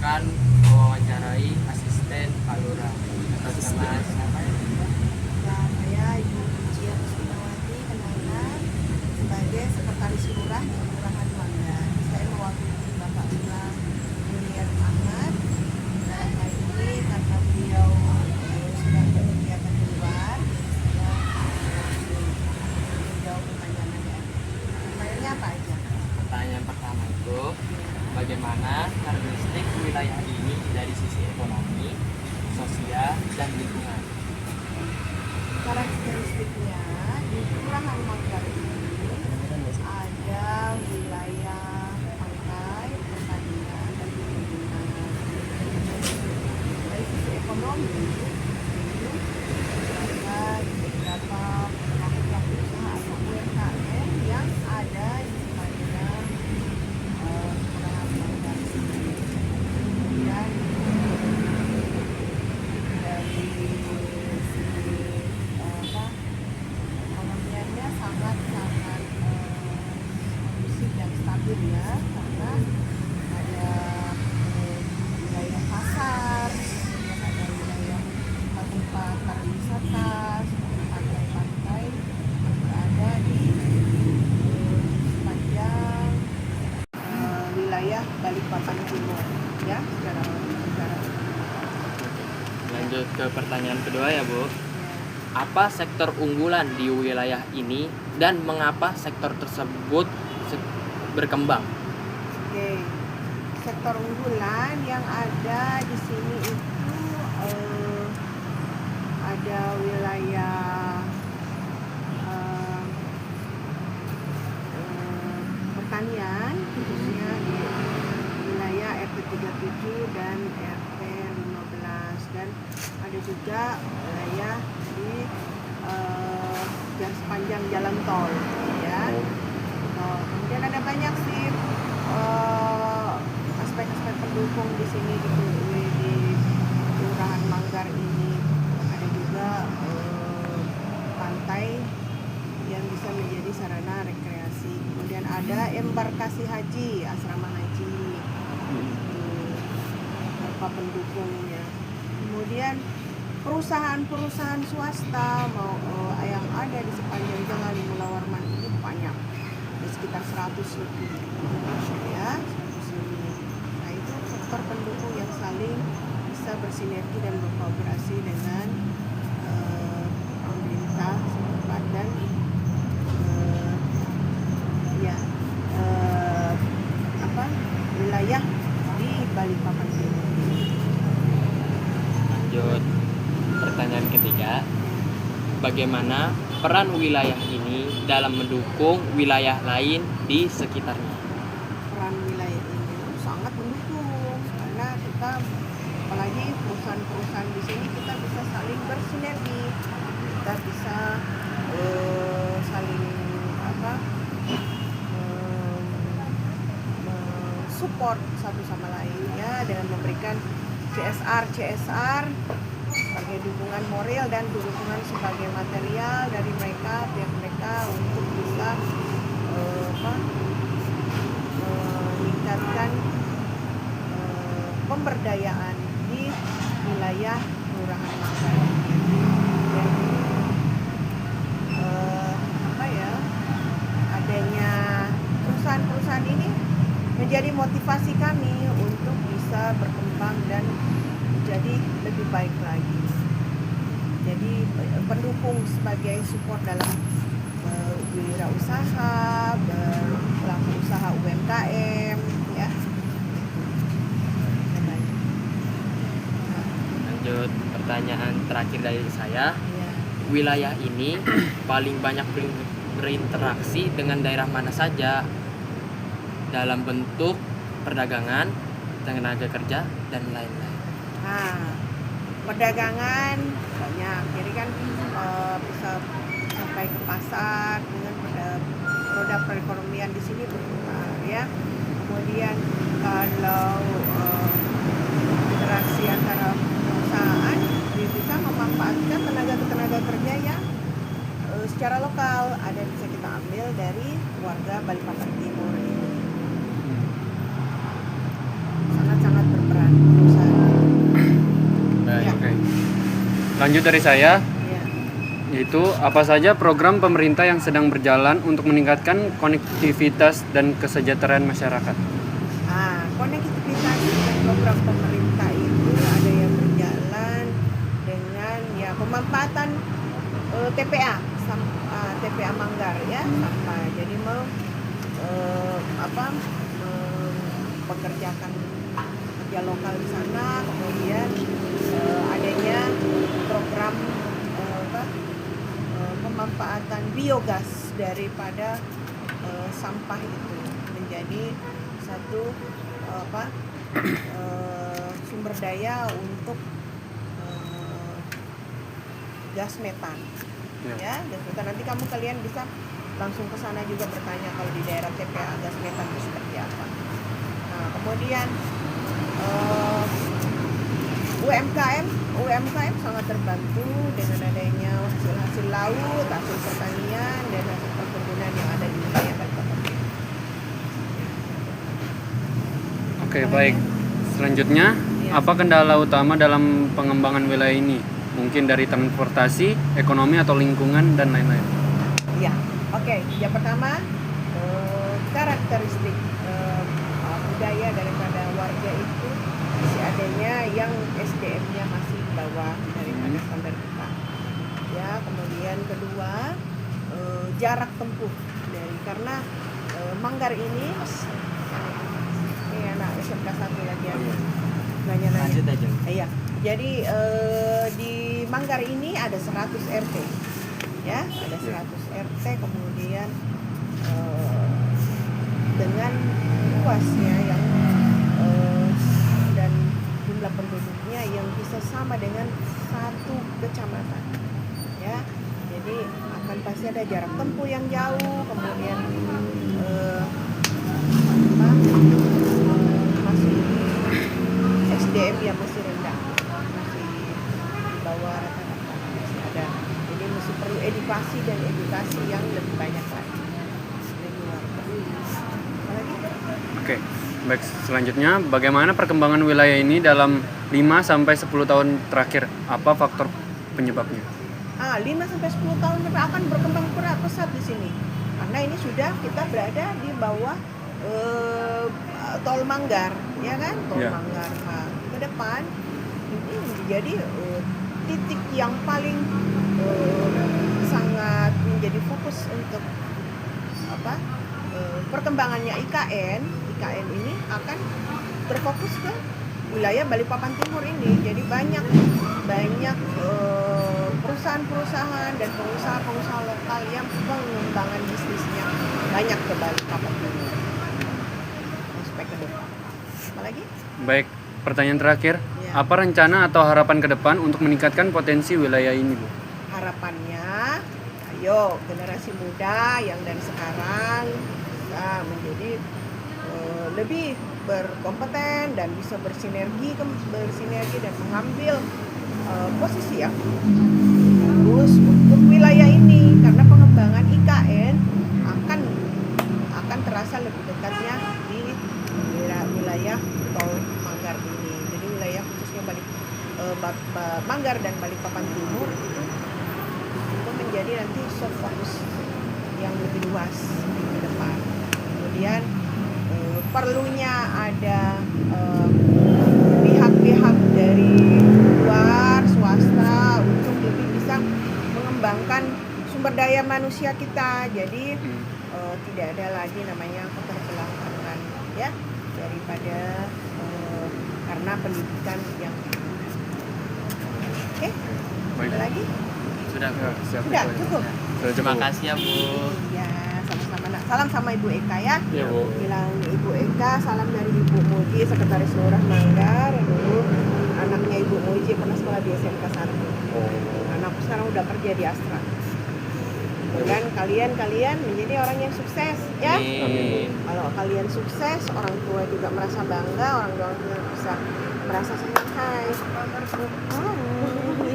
akan mewawancarai asisten Pak Lurah. Atas nama siapa ya? Saya Ibu Cia Kusumawati Kenanga sebagai Sekretaris Lurah di Kelurahan Manggar. Saya mewakili Bapak Lurah Julian Ahmad. Dalam hal ini karena beliau sedang berkegiatan di luar, saya menjawab pertanyaannya. Pertanyaannya apa aja? Pertanyaan pertama itu, bagaimana karakteristik wilayah ini dari sisi ekonomi, sosial, dan lingkungan? Karakteristiknya di Kelurahan Manggar ini ada wilayah pantai, pertanian, dan perkebunan. Dari sisi ekonomi, itu ada beberapa pelaku usaha atau UMKM yang ada di sepanjang Kelurahan Manggar ini. Kemudian dari sisi ekonomiannya sangat kondusif dan stabil ya, karena ada wilayah pasar, kemudian ada wilayah tempat pariwisata seperti pantai-pantai yang berada di sepanjang wilayah Balikpapan Timur ya, secara Lanjut ke pertanyaan kedua ya, Bu. Apa sektor unggulan di wilayah ini dan mengapa sektor tersebut berkembang? Oke, sektor unggulan yang ada di sini itu ada wilayah pertanian, khususnya di wilayah RT 37 dan RT 15, dan ada juga wilayah di sepanjang jalan tol ya. Kemudian ada banyak sih aspek-aspek pendukung di sini di Kelurahan Manggar ini. Ada juga pantai yang bisa menjadi sarana rekreasi. Kemudian ada embarkasi haji, asrama haji, beberapa pendukungnya. Kemudian perusahaan-perusahaan swasta yang ada di sepanjang jalan Mula Warman ini banyak, ada sekitar 100 lebih ya, 100 lebih. Nah, itu sektor pendukung yang saling bisa bersinergi dan berkooperasi dengan pemerintah setempat dan wilayah di Balikpapan Timur. Lanjut pertanyaan ketiga, bagaimana peran wilayah ini dalam mendukung wilayah lain di sekitarnya? Peran wilayah ini sangat mendukung, karena kita, apalagi perusahaan-perusahaan di sini, kita bisa saling bersinergi, kita bisa saling support satu sama lain ya, dengan memberikan CSR sebagai dukungan moral dan dukungan sebagai material dari pihak mereka untuk bisa meningkatkan pemberdayaan di wilayah Kelurahan Manggar. Adanya perusahaan-perusahaan ini menjadi motivasi kami untuk bisa berkembang dan menjadi lebih baik lagi. Jadi pendukung sebagai support dalam wirausaha, pelaku usaha UMKM ya. Lanjut pertanyaan terakhir dari saya. Ya. Wilayah ini paling banyak berinteraksi dengan daerah mana saja dalam bentuk perdagangan, tenaga kerja, dan lain-lain? Nah, perdagangan banyak, jadi kan bisa sampai ke pasar dengan roda perekonomian di sini berputar ya. Kemudian kalau interaksi antara perusahaan, dia bisa memanfaatkan tenaga kerja yang secara lokal bisa kita ambil dari warga Balikpapan Timur ini. Sangat-sangat berperan. Lanjut dari saya, Ya. yaitu apa saja program pemerintah yang sedang berjalan untuk meningkatkan konektivitas dan kesejahteraan masyarakat. Konektivitas dan program pemerintah itu ada yang berjalan dengan ya pemanfaatan TPA Manggar ya sampah. Jadi mempekerjakan kerja lokal di sana, kemudian adanya program pemanfaatan biogas daripada sampah itu menjadi satu sumber daya untuk gas metan. Ya, gas metan. Nanti kalian bisa langsung ke sana juga bertanya kalau di daerah TPA gas metan itu seperti apa. Nah, kemudian UMKM sangat terbantu dengan adanya hasil laut, hasil pertanian dan hasil perkebunan yang ada di wilayah Balikpapan. Oke, baik. Selanjutnya, apa kendala utama dalam pengembangan wilayah ini? Mungkin dari transportasi, ekonomi atau lingkungan dan lain-lain. Ya, oke. Yang pertama, karakteristik budaya daripada warga itu masih adanya yang SDM-nya masih bawah daripada standar kita. Ya, kemudian kedua, jarak tempuh karena Manggar ini anak SMK 1 lagi ya. Nanya-nanya. Lanjut aja. Iya. Jadi di Manggar ini ada 100 RT. Ya, ada 100 RT, kemudian dengan luasnya yang dan jumlah penduduknya yang bisa sama dengan satu kecamatan. Ya. Jadi akan pasti ada jarak tempuh yang jauh, kemudian masih SDM yang masih rendah, masih di bawah rata-rata, masih ada. Jadi masih perlu edukasi yang lebih banyak lagi. Oke, baik. Selanjutnya, bagaimana perkembangan wilayah ini dalam 5-10 tahun terakhir? Apa faktor penyebabnya? 5-10 tahun akan berkembang pesat di sini. Karena ini sudah kita berada di bawah tol Manggar, ya kan? Tol Manggar. Nah, ke depan ini menjadi titik yang paling sangat menjadi fokus untuk perkembangannya IKN ini akan berfokus ke wilayah Balikpapan Timur ini. Jadi banyak perusahaan-perusahaan dan pengusaha lokal yang pengembangan bisnisnya banyak ke Balikpapan Timur. Aspek ke depan. Apa lagi? Baik, pertanyaan terakhir. Ya. Apa rencana atau harapan ke depan untuk meningkatkan potensi wilayah ini, Bu? Harapannya, ayo generasi muda yang dari sekarang bisa menjadi lebih berkompeten dan bisa bersinergi dan mengambil posisi yang bagus untuk wilayah ini, karena pengembangan IKN akan terasa lebih dekatnya di wilayah tol Manggar ini. Jadi wilayah khususnya Manggar dan Balikpapan Timur itu menjadi nanti soft fokus yang lebih luas ke depan. Kemudian perlunya ada pihak-pihak dari luar swasta untuk lebih bisa mengembangkan sumber daya manusia kita. Jadi tidak ada lagi namanya keterbelakangan ya daripada karena pendidikan yang oke. Ada lagi? Sudah, Bu. Sudah cukup. Terima kasih ya, Bu. Ya, sama-sama. Nah, salam sama Ibu Eka ya. Iya, Bu. Bilang Ibu Eka, salam dari Ibu Muji, Sekretaris Lurah Manggar. Dulu anaknya Ibu Muji pernah sekolah di SMK 1. Anakku sekarang udah kerja di Astra. Dan kalian menjadi orang yang sukses ya. Amin. Kalau kalian sukses, orang tua juga merasa bangga, orang tua juga bisa merasa senang. Hai.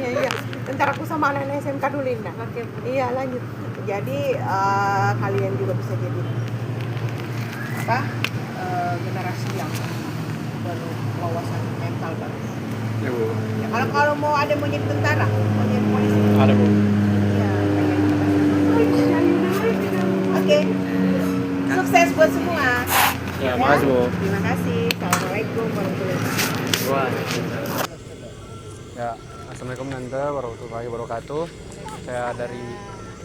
Iya. Ntar aku sama anak SMK dulu, Indah. Iya, lanjut. Jadi kalian juga bisa jadi generasi yang berwawasan mental baru. Ya, Bu. Ya Kalau mau ada mau jadi tentara, mau jadi polisi. Ada Bu. Ya, oke. Sukses buat semua. Ya, makasih Bu. Terima kasih. Assalamualaikum warahmatullahi wabarakatuh. Wah. Ya, assalamualaikum Tante warahmatullahi wabarakatuh.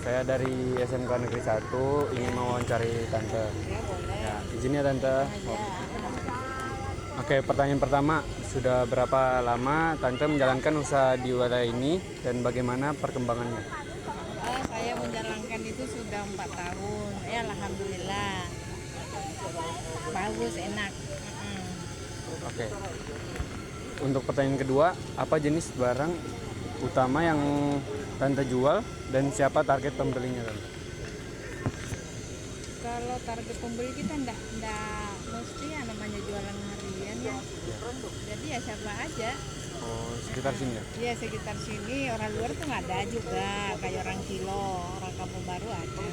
Saya dari SMK Negeri 1 ingin mewawancari Tante. Ya, boleh. Ya, izin ya Tante. Oke, pertanyaan pertama, sudah berapa lama Tante menjalankan usaha di wilayah ini dan bagaimana perkembangannya? Saya menjalankan itu sudah 4 tahun. Ya alhamdulillah. Bagus, enak. Oke. Untuk pertanyaan kedua, apa jenis barang utama yang Tante jual dan siapa target pembelinya Tante? Kalau target pembeli kita enggak mesti ya namanya jualan harian ya. Jadi ya siapa aja. Oh, sekitar sini ya? Iya sekitar sini, orang luar tuh nggak ada juga, kayak orang Kilo, orang Kampung Baru ada.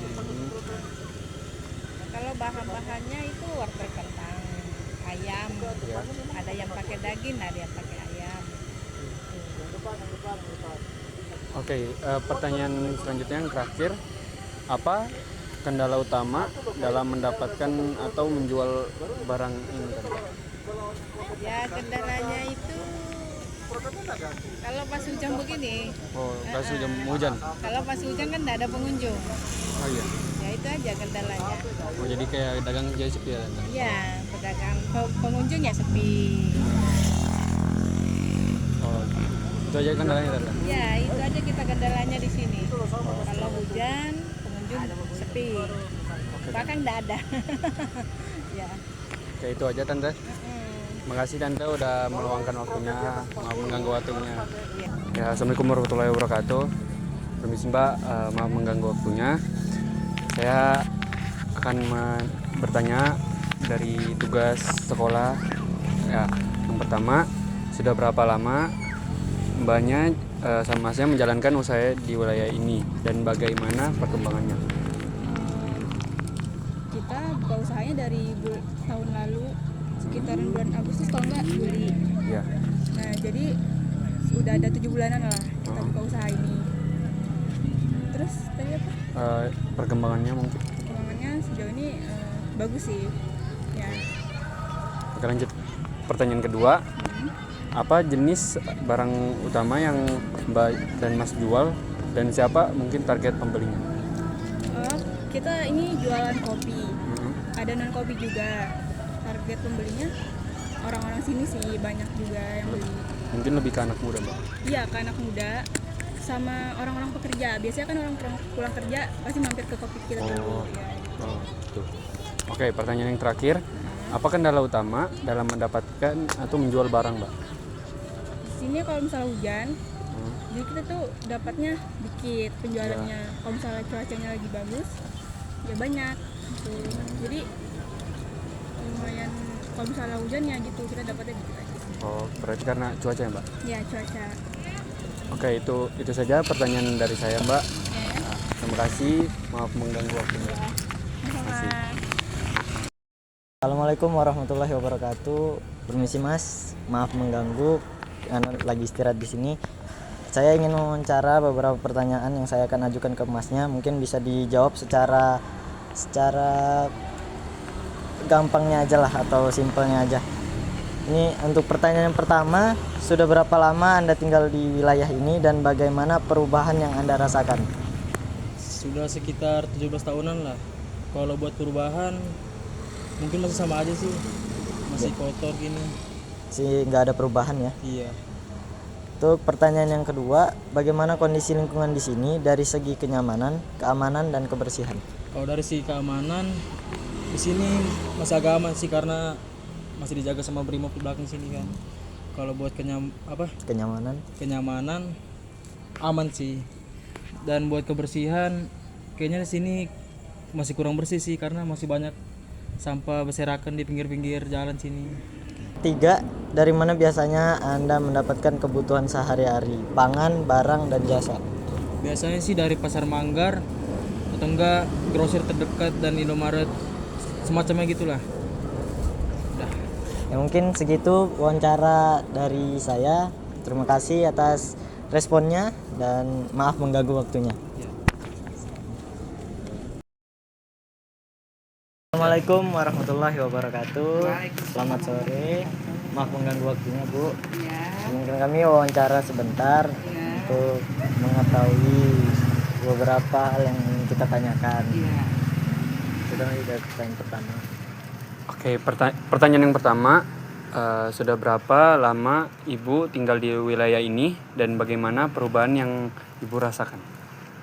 Kalau bahan-bahannya itu wortel kentang, ayam, Ya. ada yang pakai daging, ada yang pakai ayam. Oke, pertanyaan selanjutnya yang terakhir, apa kendala utama dalam mendapatkan atau menjual barang ini Tante? Ya kendalanya itu kalau pas hujan begini, Oh, pas hujan. kalau pas hujan kan nggak ada pengunjung. Oh iya. Ya itu aja kendalanya. Oh, jadi kayak dagang jadi sepi ya Tante? Iya, pedagang pengunjung ya sepi. Oh, itu aja kendalanya Tante? Ya itu aja kita kendalanya di sini. Kalau hujan pengunjung sepi, bahkan nggak ada. Ya. Oke, itu aja Tante. Makasih Tante udah meluangkan waktunya, maaf mengganggu waktunya. Ya, assalamualaikum warahmatullahi wabarakatuh. Permisi Mbak, maaf mengganggu waktunya. Saya akan bertanya dari tugas sekolah. Ya, yang pertama, sudah berapa lama Mbaknya sama saya menjalankan usaha di wilayah ini dan bagaimana perkembangannya? Kita buka usahanya dari tahun lalu sekitaran bulan Agustus kalau nggak Juli. Ya. Nah jadi udah ada 7 bulanan lah kita buka usaha ini. Terus tadi apa? Perkembangannya mungkin. Perkembangannya sejauh ini bagus sih. Ya. Oke, lanjut. Pertanyaan kedua, apa jenis barang utama yang Mbak dan Mas jual dan siapa mungkin target pembelinya? Kita ini jualan kopi. Ada non kopi juga. Target pembelinya orang-orang sini sih banyak juga yang beli. Mungkin lebih ke anak muda Mbak. Iya, ke anak muda sama orang-orang pekerja. Biasanya kan orang pulang kerja pasti mampir ke kopi kita dulu. Ya. Oh, gitu. Oke, pertanyaan yang terakhir, apa kendala utama dalam mendapatkan atau menjual barang Mbak? Di sini kalau misalnya hujan, jadi kita tuh dapatnya dikit penjualannya. Kalau misalnya cuacanya lagi bagus, ya banyak. Gitu. Jadi lumayan kalau misalnya hujan ya gitu kita dapatnya dikit aja. Oh, berarti karena cuaca ya Mbak? Ya cuaca. Oke, itu saja pertanyaan dari saya Mbak. Nah, terima kasih, maaf mengganggu waktunya. Sama. Assalamualaikum warahmatullahi wabarakatuh. Permisi Mas, maaf mengganggu. Lagi istirahat di sini. Saya ingin mewawancara beberapa pertanyaan yang saya akan ajukan ke Masnya. Mungkin bisa dijawab secara gampangnya aja lah atau simpelnya aja. Ini untuk pertanyaan yang pertama, sudah berapa lama Anda tinggal di wilayah ini dan bagaimana perubahan yang Anda rasakan? Sudah sekitar 17 tahunan lah. Kalau buat perubahan mungkin masih sama aja sih, masih kotor gini. Sih nggak ada perubahan ya. Iya. Untuk pertanyaan yang kedua, bagaimana kondisi lingkungan di sini dari segi kenyamanan, keamanan dan kebersihan? Kalau dari si keamanan di sini masih agak aman sih karena masih dijaga sama Brimob di belakang sini kan. Kalau buat kenyamanan aman sih. Dan buat kebersihan kayaknya di sini masih kurang bersih sih karena masih banyak sampah berserakan di pinggir-pinggir jalan sini. 3. Dari mana biasanya Anda mendapatkan kebutuhan sehari-hari, pangan, barang, dan jasa? Biasanya sih dari Pasar Manggar atau enggak grosir terdekat dan Indomaret semacamnya gitulah. Udah. Ya mungkin segitu wawancara dari saya. Terima kasih atas responnya dan maaf mengganggu waktunya. Assalamualaikum warahmatullahi wabarakatuh. Selamat sore. Maaf mengganggu waktunya, Bu. Mungkin kami wawancara sebentar untuk mengetahui beberapa hal yang ingin kita tanyakan. Sudah pertanyaan pertama. Oke, pertanyaan yang pertama, sudah berapa lama Ibu tinggal di wilayah ini dan bagaimana perubahan yang Ibu rasakan?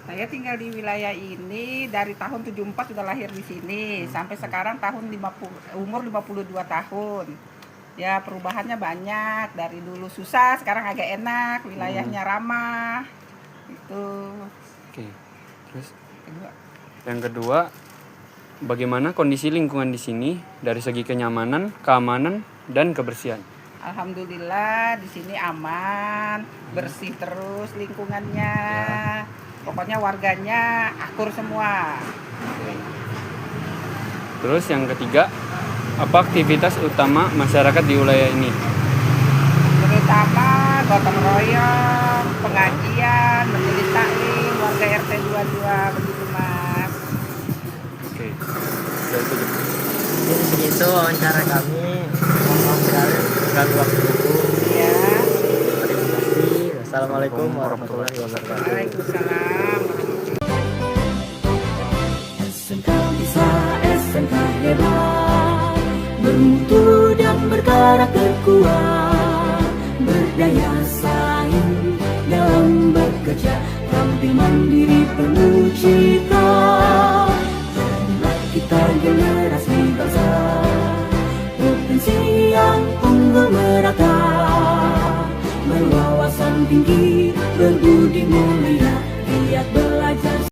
Saya tinggal di wilayah ini dari tahun 74 sudah lahir di sini sampai sekarang umur 52 tahun. Ya, perubahannya banyak. Dari dulu susah, sekarang agak enak, wilayahnya ramah. Itu. Oke. Terus yang kedua, bagaimana kondisi lingkungan di sini dari segi kenyamanan, keamanan, dan kebersihan? Alhamdulillah di sini aman, bersih terus lingkungannya. Pokoknya warganya akur semua. Terus yang ketiga, apa aktivitas utama masyarakat di wilayah ini? Terutama gotong royong, pengajian, majelis taklim, warga RT 22 begitu Mas. Oke. Itu. Jadi segitu wawancara kami. Mohon maaf sekali mengganggu waktu Bu. Ya. Terima kasih. Wassalamualaikum warahmatullahi wabarakatuh. Waalaikumsalam. SMK bisa, SMK hebat, bermutu dan berkarakter.